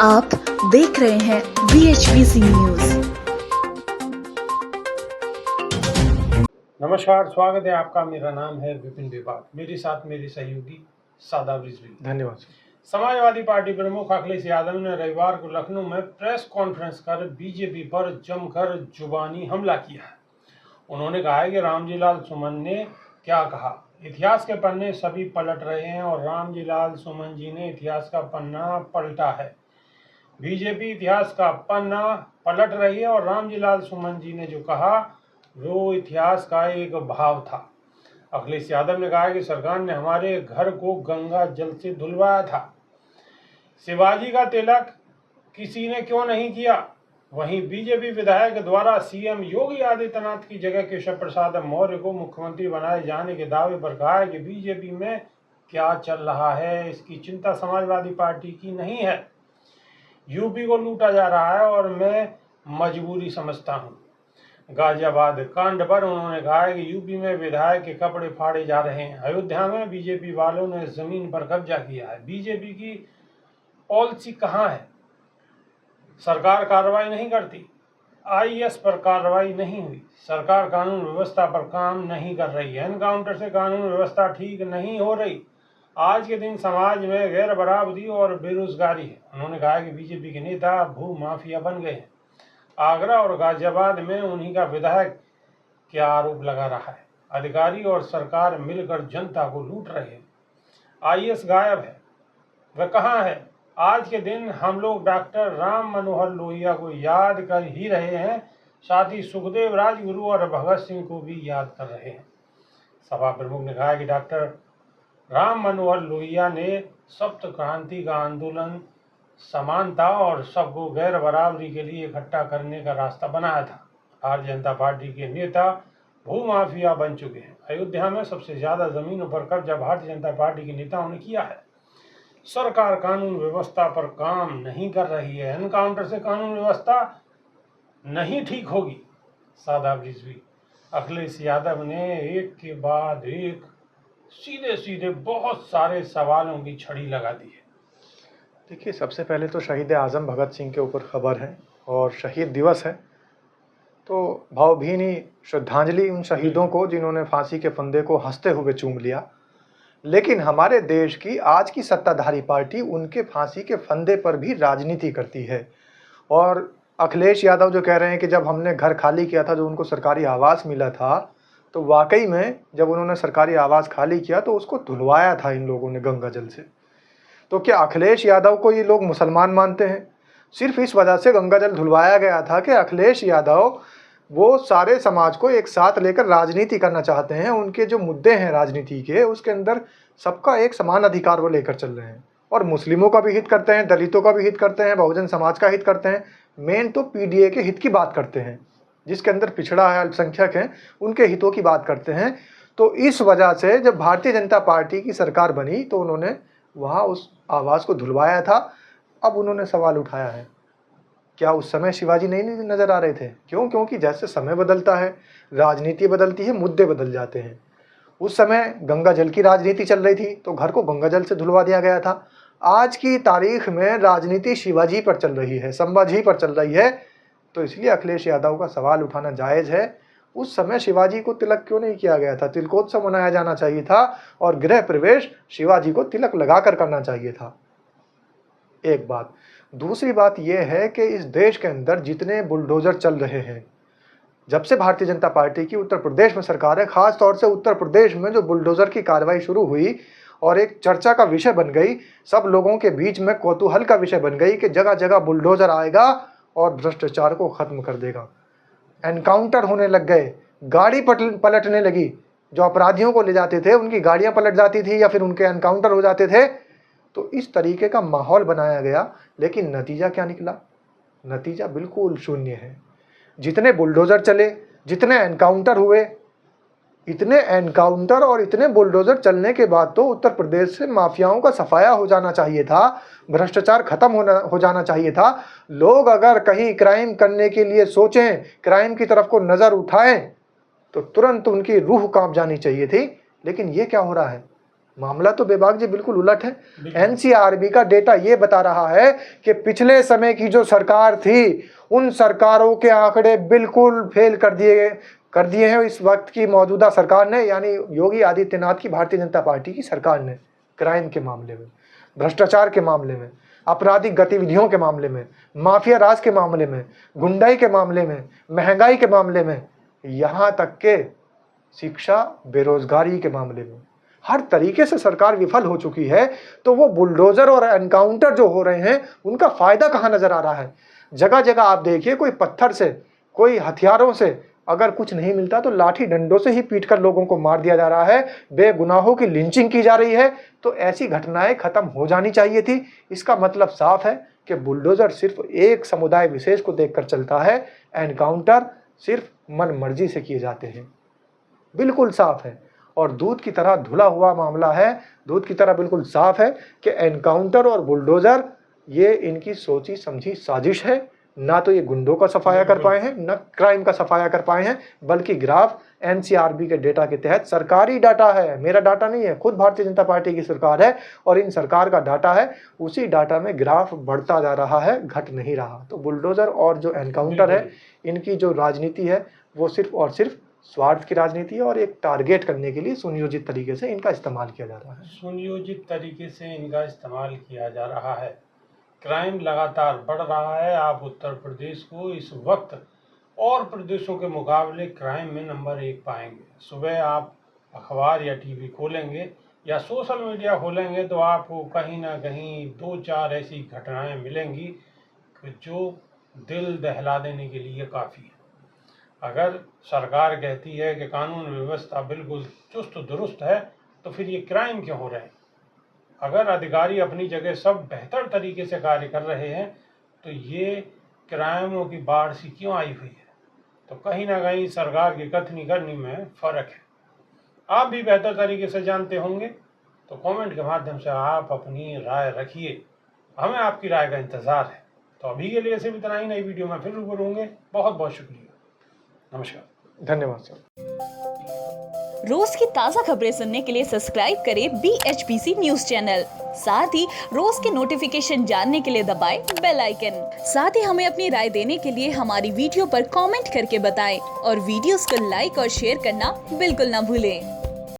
आप देख रहे हैं BHPC न्यूज। नमस्कार, स्वागत है आपका। मेरा नाम है विपिन विभाग। मेरे साथ मेरे सहयोगी सादाब रिजवी। धन्यवाद। समाजवादी पार्टी प्रमुख अखिलेश यादव ने रविवार को लखनऊ में प्रेस कॉन्फ्रेंस कर बीजेपी पर जमकर जुबानी हमला किया है। उन्होंने कहा है कि रामजी लाल सुमन ने क्या कहा, इतिहास के पन्ने सभी पलट रहे हैं और रामजी लाल सुमन जी ने इतिहास का पन्ना पलटा है। बीजेपी इतिहास का पन्ना पलट रही है और रामजी लाल सुमन जी ने जो कहा वो इतिहास का एक भाव था। अखिलेश यादव ने कहा कि सरकार ने हमारे घर को गंगा जल से धुलवाया था। शिवाजी का तिलक किसी ने क्यों नहीं किया। वहीं बीजेपी विधायक द्वारा सीएम योगी आदित्यनाथ की जगह केशव प्रसाद मौर्य को मुख्यमंत्री बनाए जाने के दावे पर कहा है कि बीजेपी में क्या चल रहा है इसकी चिंता समाजवादी पार्टी की नहीं है। यूपी को लूटा जा रहा है और मैं मजबूरी समझता हूं। गाजियाबाद कांड पर उन्होंने कहा है कि यूपी में विधायक के कपड़े फाड़े जा रहे हैं। अयोध्या में बीजेपी वालों ने जमीन पर कब्जा किया है। बीजेपी की पॉलिसी कहां है। सरकार कार्रवाई नहीं करती। आईएएस पर कार्रवाई नहीं हुई। सरकार कानून व्यवस्था पर काम नहीं कर रही है। एनकाउंटर से कानून व्यवस्था ठीक नहीं हो रही। आज के दिन समाज में गैर बराबरी और बेरोजगारी है। उन्होंने कहा कि बीजेपी के नेता भू माफिया बन गए हैं। आगरा और गाजियाबाद में उन्हीं का विधायक क्या आरोप लगा रहा है। अधिकारी और सरकार मिलकर जनता को लूट रहे हैं। आईएएस गायब है, वह कहाँ है। आज के दिन हम लोग डॉक्टर राम मनोहर लोहिया को याद कर ही रहे हैं, साथ ही सुखदेव राजगुरु और भगत सिंह को भी याद कर रहे हैं। सभा प्रमुख ने कहा कि डॉक्टर राम मनोहर लोहिया ने सप्त क्रांति का आंदोलन समानता और सबको गैर बराबरी के लिए इकट्ठा करने का रास्ता बनाया था। भारतीय जनता पार्टी के नेता भूमाफिया बन चुके हैं। अयोध्या में सबसे ज्यादा जमीनों पर कब्जा भारतीय जनता पार्टी के नेताओं ने किया है। सरकार कानून व्यवस्था पर काम नहीं कर रही है। एनकाउंटर से कानून व्यवस्था नहीं ठीक होगी। सादाब रिजवी। अखिलेश यादव ने एक के बाद एक सीधे सीधे बहुत सारे सवालों की छड़ी लगा दी है। देखिए, सबसे पहले तो शहीद आज़म भगत सिंह के ऊपर खबर है और शहीद दिवस है, तो भावभीनी श्रद्धांजलि उन शहीदों को जिन्होंने फांसी के फंदे को हंसते हुए चूम लिया। लेकिन हमारे देश की आज की सत्ताधारी पार्टी उनके फांसी के फंदे पर भी राजनीति करती है। और अखिलेश यादव जो कह रहे हैं कि जब हमने घर खाली किया था, जो उनको सरकारी आवास मिला था, तो वाकई में जब उन्होंने सरकारी आवास खाली किया तो उसको धुलवाया था इन लोगों ने गंगा जल से। तो क्या अखिलेश यादव को ये लोग मुसलमान मानते हैं? सिर्फ इस वजह से गंगा जल धुलवाया गया था कि अखिलेश यादव वो सारे समाज को एक साथ लेकर राजनीति करना चाहते हैं। उनके जो मुद्दे हैं राजनीति के, उसके अंदर सबका एक समान अधिकार वो लेकर चल रहे हैं और मुस्लिमों का भी हित करते हैं, दलितों का भी हित करते हैं, बहुजन समाज का हित करते हैं। मेन तो पीडीए के हित की बात करते हैं, जिसके अंदर पिछड़ा है, अल्पसंख्यक हैं, उनके हितों की बात करते हैं। तो इस वजह से जब भारतीय जनता पार्टी की सरकार बनी तो उन्होंने वहाँ उस आवास को धुलवाया था। अब उन्होंने सवाल उठाया है, क्या उस समय शिवाजी नहीं नज़र आ रहे थे? क्यों? क्योंकि जैसे समय बदलता है, राजनीति बदलती है, मुद्दे बदल जाते हैं। उस समय गंगा जल की राजनीति चल रही थी तो घर को गंगा जल से धुलवा दिया गया था। आज की तारीख में राजनीति शिवाजी पर चल रही है, संभाजी पर चल रही है। तो इसलिए अखिलेश यादव का सवाल उठाना जायज़ है। उस समय शिवाजी को तिलक क्यों नहीं किया गया था? तिलकोत्सव मनाया जाना चाहिए था और गृह प्रवेश शिवाजी को तिलक लगाकर करना चाहिए था। एक बात। दूसरी बात यह है कि इस देश के अंदर जितने बुलडोजर चल रहे हैं, जब से भारतीय जनता पार्टी की उत्तर प्रदेश में सरकार है, खास तौर से उत्तर प्रदेश में जो बुलडोजर की कार्रवाई शुरू हुई और एक चर्चा का विषय बन गई, सब लोगों के बीच में कौतूहल का विषय बन गई कि जगह जगह बुलडोजर आएगा और भ्रष्टाचार को खत्म कर देगा। एनकाउंटर होने लग गए, गाड़ी पलटने लगी। जो अपराधियों को ले जाते थे उनकी गाड़ियां पलट जाती थी या फिर उनके एनकाउंटर हो जाते थे। तो इस तरीके का माहौल बनाया गया, लेकिन नतीजा क्या निकला? नतीजा बिल्कुल शून्य है। जितने बुलडोजर चले, जितने एनकाउंटर हुए, इतने एनकाउंटर और इतने बुलडोजर चलने के बाद तो उत्तर प्रदेश से माफियाओं का सफाया हो जाना चाहिए था, भ्रष्टाचार खत्म हो जाना चाहिए था। लोग अगर कहीं क्राइम करने के लिए सोचें, क्राइम की तरफ को नज़र उठाएं, तो तुरंत उनकी रूह कांप जानी चाहिए थी। लेकिन ये क्या हो रहा है? मामला तो बेबाक जी बिल्कुल उलट है। एनसीआरबी का डेटा ये बता रहा है कि पिछले समय की जो सरकार थी उन सरकारों के आंकड़े बिल्कुल फेल कर दिए हैं इस वक्त की मौजूदा सरकार ने, यानी योगी आदित्यनाथ की भारतीय जनता पार्टी की सरकार ने। क्राइम के मामले में, भ्रष्टाचार के मामले में, आपराधिक गतिविधियों के मामले में, माफिया राज के मामले में, गुंडाई के मामले में, महंगाई के मामले में, यहाँ तक के शिक्षा बेरोजगारी के मामले में हर तरीके से सरकार विफल हो चुकी है। तो वो बुलडोजर और एनकाउंटर जो हो रहे हैं उनका फायदा कहाँ नजर आ रहा है? जगह जगह आप देखिए, कोई पत्थर से, कोई हथियारों से अगर कुछ नहीं मिलता तो लाठी डंडों से ही पीटकर लोगों को मार दिया जा रहा है, बेगुनाहों की लिंचिंग की जा रही है। तो ऐसी घटनाएं खत्म हो जानी चाहिए थी। इसका मतलब साफ है कि बुलडोजर सिर्फ एक समुदाय विशेष को देखकर चलता है, एनकाउंटर सिर्फ मन मर्जी से किए जाते हैं। बिल्कुल साफ है और दूध की तरह धुला हुआ मामला है, दूध की तरह बिल्कुल साफ है कि एनकाउंटर और बुलडोजर ये इनकी सोची समझी साजिश है। ना तो ये गुंडों का सफाया कर पाए हैं, न क्राइम का सफाया कर पाए हैं, बल्कि ग्राफ एनसीआरबी के डेटा के तहत, सरकारी डाटा है, मेरा डाटा नहीं है, खुद भारतीय जनता पार्टी की सरकार है और इन सरकार का डाटा है, उसी डाटा में ग्राफ बढ़ता जा रहा है, घट नहीं रहा। तो बुलडोजर और जो एनकाउंटर है, इनकी जो राजनीति है वो सिर्फ और सिर्फ स्वार्थ की राजनीति है और एक टारगेट करने के लिए सुनियोजित तरीके से इनका इस्तेमाल किया जा रहा है। सुनियोजित तरीके से इनका इस्तेमाल किया जा रहा है। क्राइम लगातार बढ़ रहा है। आप उत्तर प्रदेश को इस वक्त और प्रदेशों के मुकाबले क्राइम में नंबर 1 पाएंगे। सुबह आप अखबार या टीवी खोलेंगे या सोशल मीडिया खोलेंगे तो आपको कहीं ना कहीं 2-4 ऐसी घटनाएं मिलेंगी जो दिल दहला देने के लिए काफ़ी है। अगर सरकार कहती है कि कानून व्यवस्था बिल्कुल चुस्त दुरुस्त है तो फिर ये क्राइम क्यों हो रहे हैं? अगर अधिकारी अपनी जगह सब बेहतर तरीके से कार्य कर रहे हैं तो ये क्राइमों की बाढ़ सी क्यों आई हुई है? तो कहीं ना कहीं सरकार की कथनी करनी में फ़र्क है। आप भी बेहतर तरीके से जानते होंगे तो कमेंट के माध्यम से आप अपनी राय रखिए। हमें आपकी राय का इंतज़ार है। तो अभी के लिए सिर्फ इतना ही। नई वीडियो में फिर रूबरू होंगे। बहुत बहुत शुक्रिया। नमस्कार। धन्यवाद सर। रोज की ताज़ा खबरें सुनने के लिए सब्सक्राइब करें BHPC न्यूज चैनल। साथ ही रोज के नोटिफिकेशन जानने के लिए दबाएं बेल आइकन। साथ ही हमें अपनी राय देने के लिए हमारी वीडियो पर कमेंट करके बताएं और वीडियोस को लाइक और शेयर करना बिल्कुल ना भूलें।